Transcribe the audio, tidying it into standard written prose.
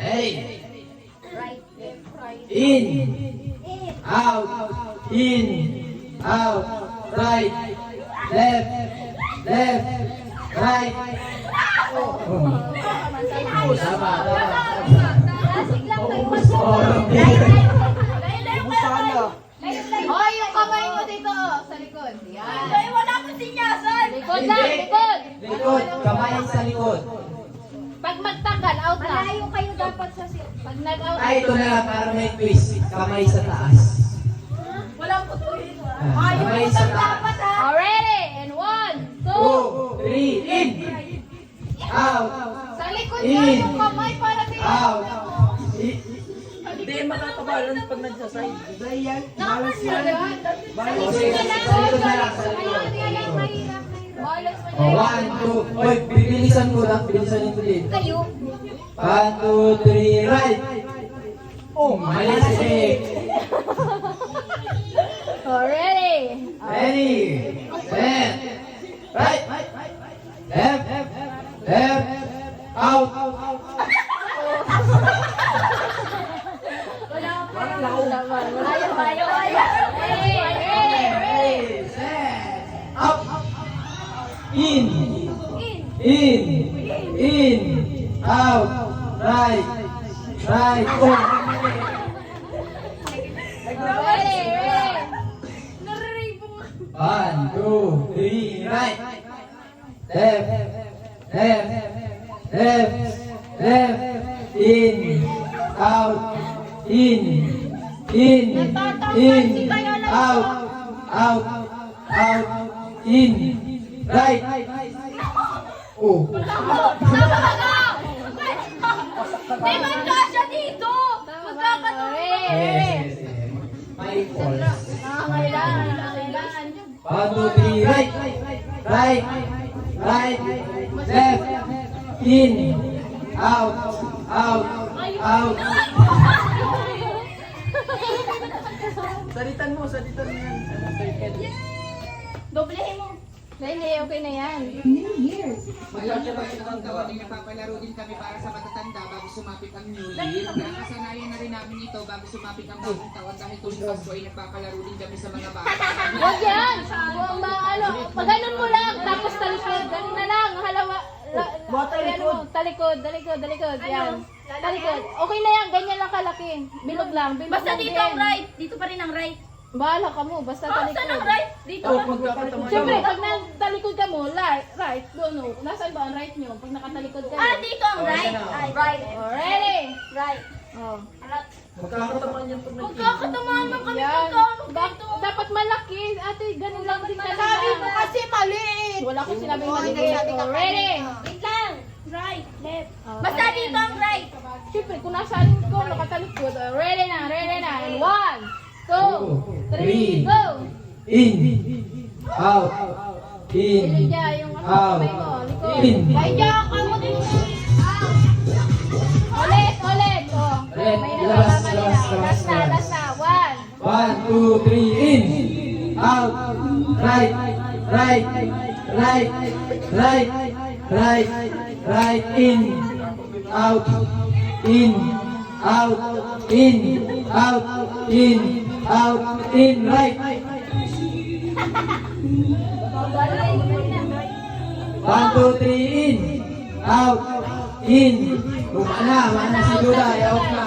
Ready? Right, left, right. In, In. out, in, out, right, left, left, right. Tama. Lasig lang tayo. Hoy, yung kamay mo dito, sa likod. Yan. Ay, wala akong sinyasan. Likod lang, likod. Likod, kamay sa likod. Pag magtanggal, out na. Malayo kayo dapat sa Pag nag-out, Ay, ito na lang para may twist. Kamay sa taas. Walang putuhin. Kamay sa taas. Dapat ha. Already, and 1, 2. 2, 3, in. Out, Sa likod In. yan, yung kamay para di. out. Hindi makakabalance pag nagsaside. Balance na yan. O, sige, sa likod na lang, sa likod. Balance mo O, yan. 1, 2. Oy, bibilisan ko lang. Bilisan nito din. Kayo. 1, 2, 3, right. Oh, mali si Nick. Already. Ready, set, right, left, left, out. Ready, set, up, in, out, right, oh. One, two, three, right. Left, left, left, left. In, out, in, out, in, right. Oh. Di ba kasya dito? Magkakatuloy. Yes. May force. Kailangan. 1, 2, 3, right, right, right, left, in, out, Salitan mo yan. Doblehin mo. Hindi, okay na yan. Napapalaro din kami para sa matatanda bago sumapit ang New Year. Nakasanayan na rin namin ito bago sumapit ang bagong taon dahil tuwing Pasko ay nagpapalaro din kami sa mga bata. Huwag yan. Paganon mo lang, tapos talikod. Ganun na lang. Halawa. Talikod. Yan. Talikod. Okay na yan, ganyan lang kalaki. Bilog lang. Basta lang dito din. ang right. Dito pa rin ang right. Bahala ka mo, basta Oh, saan ang talikod. right? Dito. Siyempre, pag natalikod ka mo, right, doon, no. Nasaan ba ang right nyo? Pag nakatalikod ka. Ah, dito ang right. Ay, right. Ready? Right. Oh. Magkakatamaan yan pag Magkakatamaan na kami Yan. magkano dito. Dapat malaki. Ate, ganun lang din talaga. Sabi mo kasi maliit. Wala ko sinabing maliit. Oh, ready? Wait lang. Right, left. Oh, Basta ayan. dito ang right. Siyempre, kung nasaan ko, nakatalikod. Oh, ready na. And 1, 2, 3, go! in, out, Ilog dyan, yung out, kamay mo, likod. in. Ay, dyan, kamo din. Ulit. Oh, Ulit. may Labas, nagkakamali labas, na. labas, Last na. 1, 2, 3, in, out, right, in, out, right. 1, 2, 3, in, out, in. Mana si Duda, yaok na.